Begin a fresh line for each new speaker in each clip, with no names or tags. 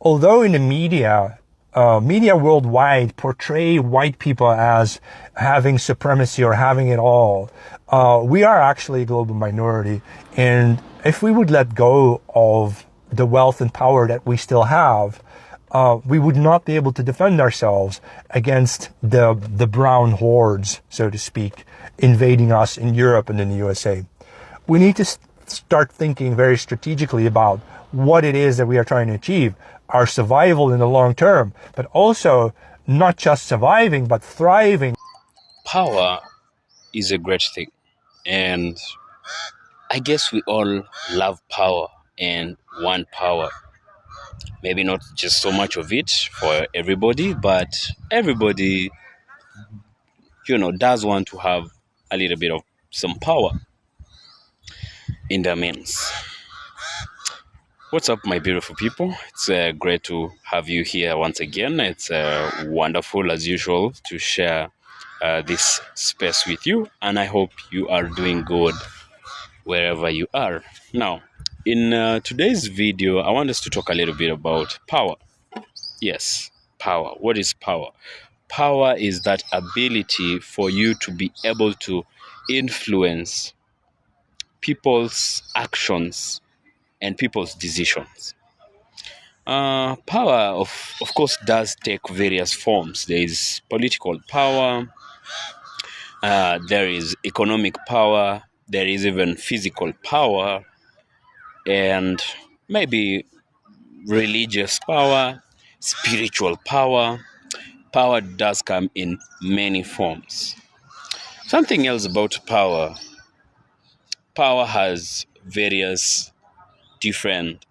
although in the media worldwide portray white people as having supremacy or having it all, we are actually a global minority. And if we would let go of the wealth and power that we still have, we would not be able to defend ourselves against the brown hordes, so to speak, invading us in Europe and in the USA. We need to start thinking very strategically about what it is that we are trying to achieve, our survival in the long term, but also not just surviving, but thriving.
Power is a great thing, and I guess we all love power and want power. Maybe not just so much of it for everybody, but everybody, does want to have a little bit of some power in their means. What's up, my beautiful people? It's great to have you here once again. It's wonderful, as usual, to share this space with you, and I hope you are doing good wherever you are. Now, in today's video, I want us to talk a little bit about power. Yes, power. What is power? Power is that ability for you to be able to influence people's actions and people's decisions. Power, of course, does take various forms. There is political power, there is economic power, there is even physical power, and maybe religious power, spiritual power. Power does come in many forms. Something else about power. Power has various different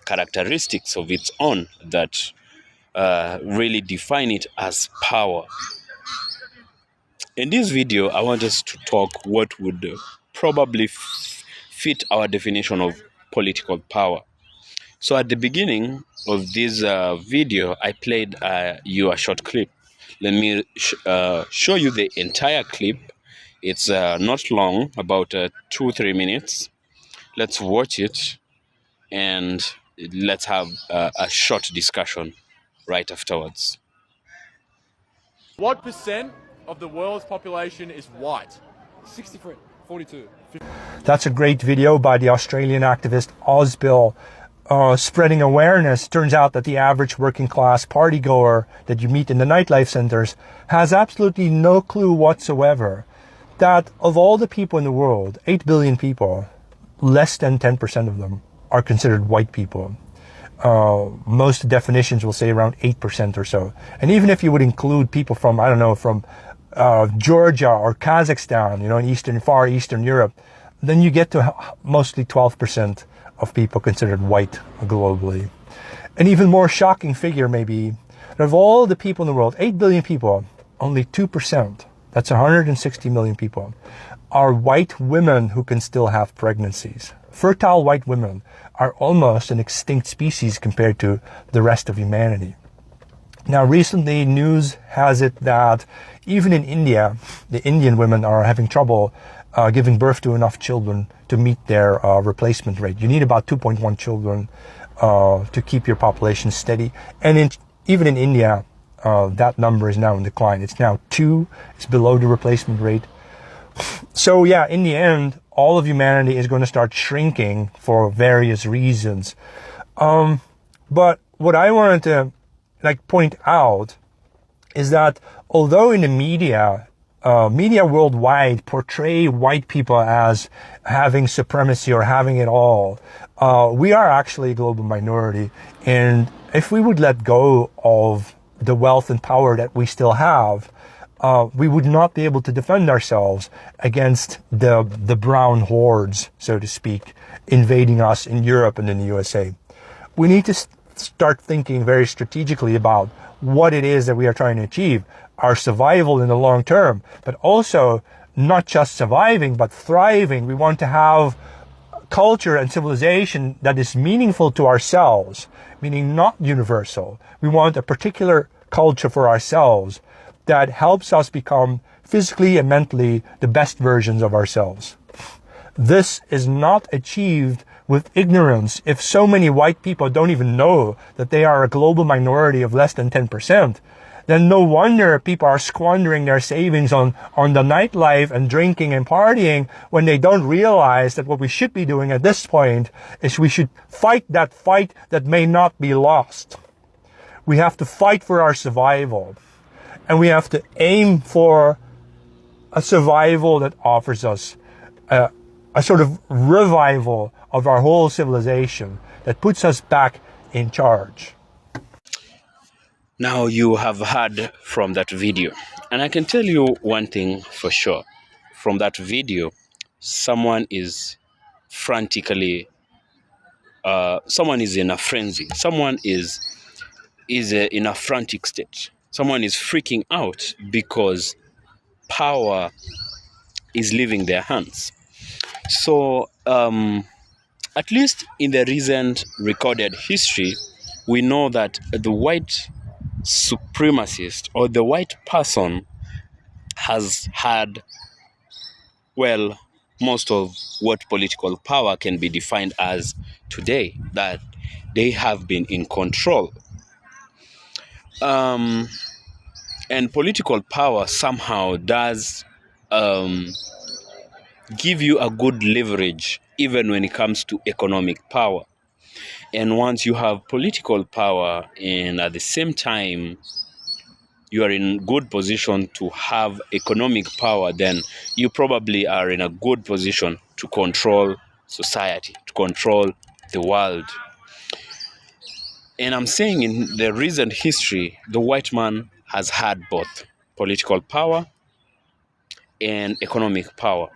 characteristics of its own that really define it as power. In this video, I want us to talk what would probably fit our definition of political power. So at the beginning of this video, I played you a short clip. Let me show you the entire clip. It's not long, about 2-3 minutes. Let's watch it and let's have a short discussion right afterwards.
What percent of the world's population is white?
63, 42.
That's a great video by the Australian activist Ozbill, spreading awareness. Turns out that the average working class party goer that you meet in the nightlife centers has absolutely no clue whatsoever that of all the people in the world, 8 billion people, less than 10% of them are considered white people. Most definitions will say around 8% or so. And even if you would include people from, I don't know, from Georgia or Kazakhstan, in far Eastern Europe, then you get to mostly 12% of people considered white globally. An even more shocking figure may be that of all the people in the world, 8 billion people, only 2%, that's 160 million people, are white women who can still have pregnancies. Fertile white women are almost an extinct species compared to the rest of humanity. Now, recently, news has it that even in India, the Indian women are having trouble giving birth to enough children to meet their replacement rate. You need about 2.1 children to keep your population steady. And even in India, that number is now in decline. It's now 2. It's below the replacement rate. So yeah, in the end, all of humanity is going to start shrinking for various reasons. But what I wanted to point out is that although in the media worldwide portray white people as having supremacy or having it all, we are actually a global minority. And if we would let go of the wealth and power that we still have, we would not be able to defend ourselves against the brown hordes, so to speak, invading us in Europe and in the USA. We need to start thinking very strategically about what it is that we are trying to achieve, our survival in the long term, but also not just surviving, but thriving. We want to have culture and civilization that is meaningful to ourselves, meaning not universal. We want a particular culture for ourselves that helps us become physically and mentally the best versions of ourselves. This is not achieved with ignorance, if so many white people don't even know that they are a global minority of less than 10%, then no wonder people are squandering their savings on the nightlife and drinking and partying when they don't realize that what we should be doing at this point is we should fight that may not be lost. We have to fight for our survival, and we have to aim for a survival that offers us a sort of revival of our whole civilization that puts us back in charge.
Now you have heard from that video, and I can tell you one thing for sure. From that video, someone is frantically, someone is in a frenzy. Someone is in a frantic state. Someone is freaking out because power is leaving their hands. So, at least in the recent recorded history, we know that the white supremacist or the white person has had, well, most of what political power can be defined as today, that they have been in control. And political power somehow does give you a good leverage even when it comes to economic power. And once you have political power and at the same time you are in good position to have economic power, then you probably are in a good position to control society, to control the world. And I'm saying in the recent history, the white man has had both political power and economic power.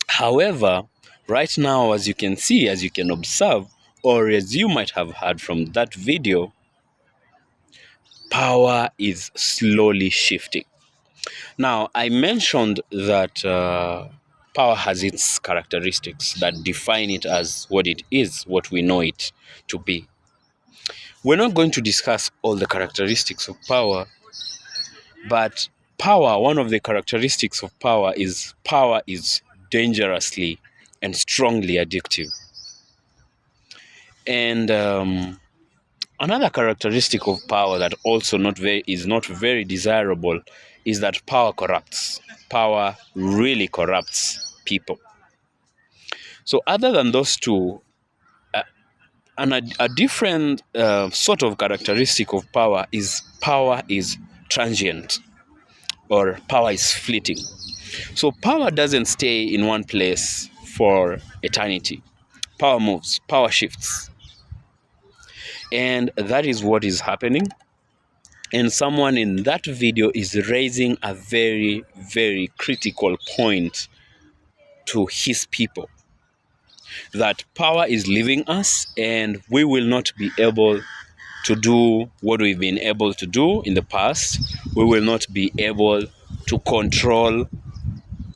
However, right now, as you can see, as you can observe, or as you might have heard from that video, power is slowly shifting. Now, I mentioned that power has its characteristics that define it as what it is, what we know it to be. We're not going to discuss all the characteristics of power, but power, one of the characteristics of power is dangerously and strongly addictive. And another characteristic of power that also is not very desirable is that power corrupts. Power really corrupts people. So other than those two, a different sort of characteristic of power is transient, or power is fleeting. So power doesn't stay in one place for eternity. Power moves, power shifts. And that is what is happening. And someone in that video is raising a very, very critical point to his people, that power is leaving us and we will not be able to do what we've been able to do in the past. We will not be able to control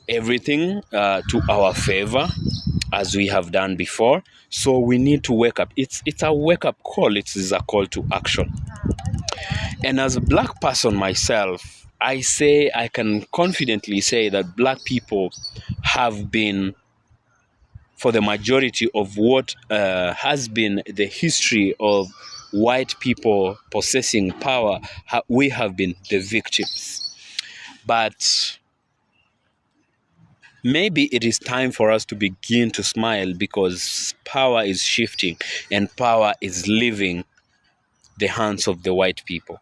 everything to our favor as we have done before. So we need to wake up. It's a wake-up call. It is a call to action. And as a black person myself, I can confidently say that black people have been, for the majority of what has been the history of white people possessing power, we have been the victims. But maybe it is time for us to begin to smile, because power is shifting and power is leaving the hands of the white people.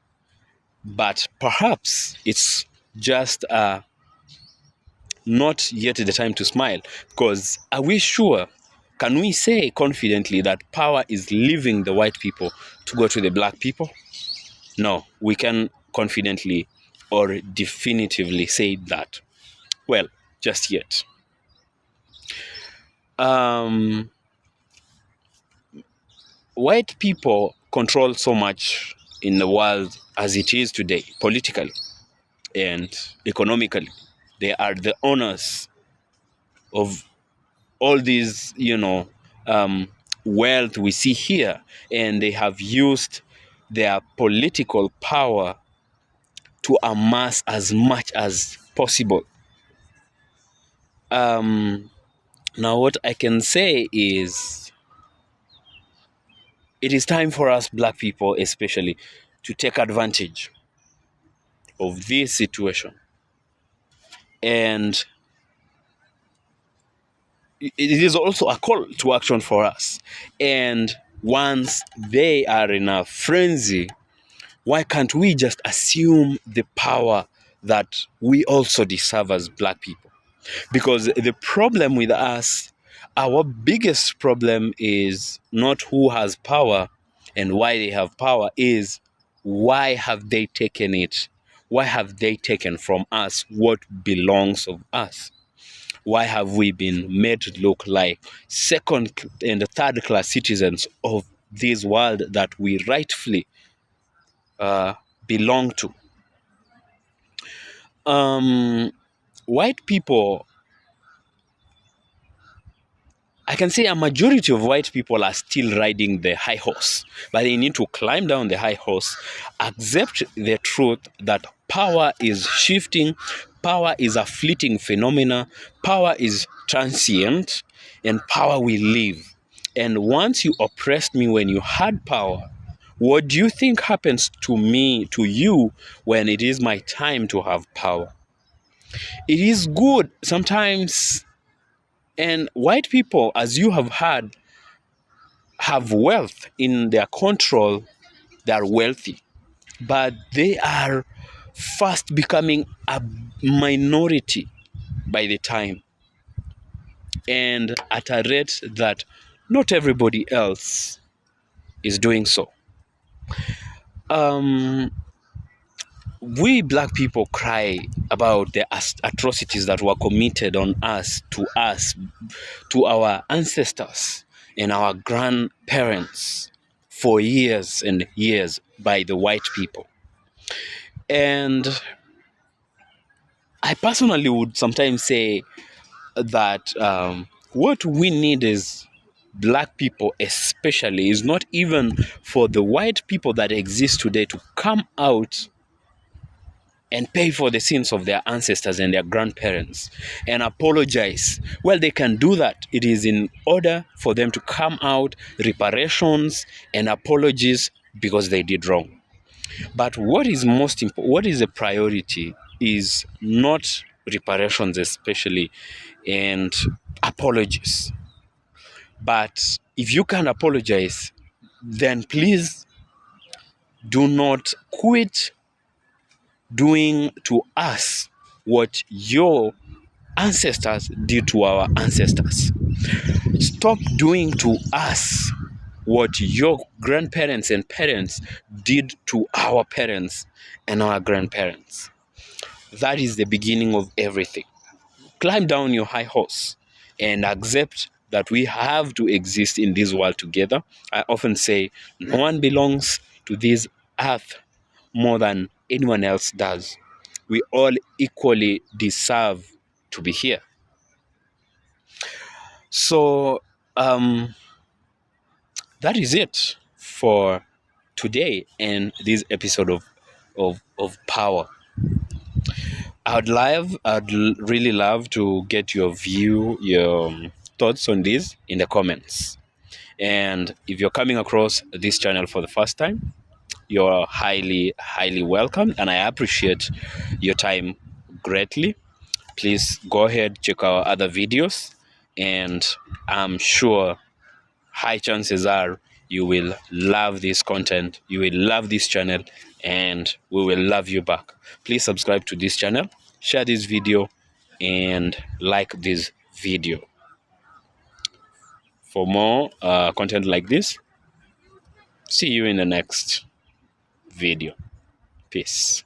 But perhaps it's just not yet the time to smile, because are we sure? Can we say confidently that power is leaving the white people to go to the black people? No, we can confidently or definitively say that. Well, just yet. White people control so much in the world as it is today, politically and economically. They are the owners of all these, wealth we see here, and they have used their political power to amass as much as possible. Now, what I can say is it is time for us, black people especially, to take advantage of this situation. And it is also a call to action for us. And once they are in a frenzy, why can't we just assume the power that we also deserve as black people? Because the problem with us, our biggest problem is not who has power and why they have power, is why have they taken it? Why have they taken from us what belongs of us? Why have we been made to look like second and third class citizens of this world that we rightfully belong to? White people, I can say a majority of white people are still riding the high horse, but they need to climb down the high horse, accept the truth that power is shifting, power is a fleeting phenomena, power is transient, and power will leave. And once you oppressed me when you had power, what do you think happens to me, to you, when it is my time to have power? It is good sometimes. And white people, as you have heard, have wealth in their control. They are wealthy, but they are fast becoming a minority by the time, and at a rate that not everybody else is doing so. We black people cry about the atrocities that were committed on us, to our ancestors and our grandparents for years and years by the white people. And I personally would sometimes say that what we need is black people especially is not even for the white people that exist today to come out and pay for the sins of their ancestors and their grandparents and apologize. Well, they can do that. It is in order for them to come out, reparations and apologies because they did wrong. But what is most important, what is the priority is not reparations especially and apologies. But if you can apologize, then please do not quit doing to us what your ancestors did to our ancestors. Stop doing to us what your grandparents and parents did to our parents and our grandparents. That is the beginning of everything. Climb down your high horse and accept that we have to exist in this world together. I often say no one belongs to this earth more than anyone else does. We all equally deserve to be here. So that is it for today and this episode of Power. Really love to get your view, your thoughts on this in the comments. And if you're coming across this channel for the first time, you're highly welcome, and I appreciate your time greatly. Please go ahead, check our other videos, and I'm sure high chances are you will love this content, you will love this channel, and we will love you back. Please subscribe to this channel, share this video, and like this video for more content like this. See you in the next video. Peace.